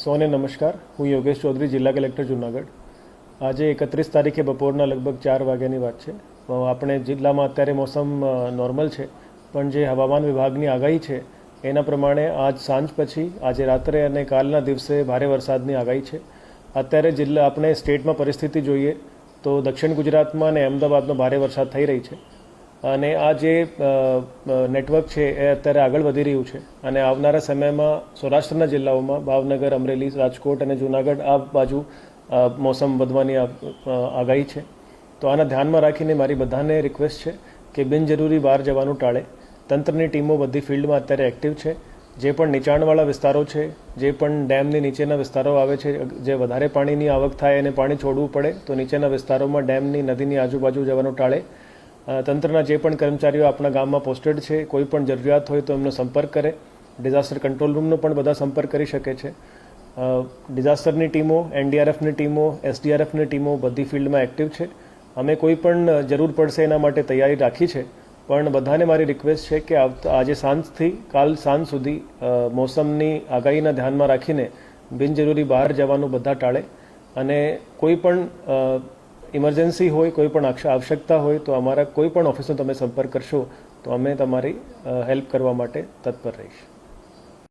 સૌને નમસ્કાર. હું યોગેશ ચૌધરી, જિલ્લા કલેક્ટર જૂનાગઢ. આજે 31 તારીખે બપોરના લગભગ 4 વાગ્યાની વાત છે. આપણે જિલ્લામાં અત્યારે મોસમ નોર્મલ છે, પણ જે હવામાન વિભાગની આગાહી છે એના પ્રમાણે આજ સાંજ પછી આજે રાત્રે અને કાલના દિવસે ભારે વરસાદની આગાહી છે. અત્યારે આપણે સ્ટેટમાં પરિસ્થિતિ જોઈએ તો દક્ષિણ ગુજરાતમાં અને અમદાવાદમાં ભારે વરસાદ થઈ રહી છે અને આ જે નેટવર્ક છે એ અત્યારે આગળ વધી રહ્યું છે અને આવનારા સમયમાં સૌરાષ્ટ્રના જિલ્લાઓમાં ભાવનગર, અમરેલી, રાજકોટ અને જૂનાગઢ આ બાજુ મોસમ વધવાની આગાહી છે. તો આના ધ્યાનમાં રાખીને મારી બધાને રિક્વેસ્ટ છે કે બિનજરૂરી બહાર જવાનું ટાળે. તંત્રની ટીમો બધી ફિલ્ડમાં અત્યારે એક્ટિવ છે. જે પણ નીચાણવાળા વિસ્તારો છે, જે પણ ડેમની નીચેના વિસ્તારો આવે છે, જે વધારે પાણીની આવક થાય અને પાણી છોડવું પડે તો નીચેના વિસ્તારોમાં ડેમની નદીની આજુબાજુ જવાનું ટાળે. તંત્રના જે પણ કર્મચારીઓ આપણા ગામમાં પોસ્ટેડ છે, કોઈ પણ જરૂરિયાત હોય તો એમનો સંપર્ક કરે. ડિઝાસ્ટર કંટ્રોલ રૂમનો પણ બધા સંપર્ક કરી શકે છે. ડિઝાસ્ટરની ટીમો, એનડીઆરએફની ટીમો, એસડીઆરએફની ટીમો બધી ફિલ્ડમાં એક્ટિવ છે. અમે કોઈ પણ જરૂર પડશે એના માટે તૈયારી રાખી છે. પણ બધાને મારી રિક્વેસ્ટ છે કે આજે સાંજથી કાલ સાંજ સુધી મોસમની આગાહીના ધ્યાનમાં રાખીને બિનજરૂરી બહાર જવાનું બધા ટાળે અને કોઈ પણ ઇમરજન્સી હોય, કોઈ પણ આવશ્યકતા હોય તો અમારા કોઈ પણ ઓફિસનો તમે સંપર્ક કરશો તો અમે તમારી હેલ્પ કરવા માટે તત્પર રહીશ.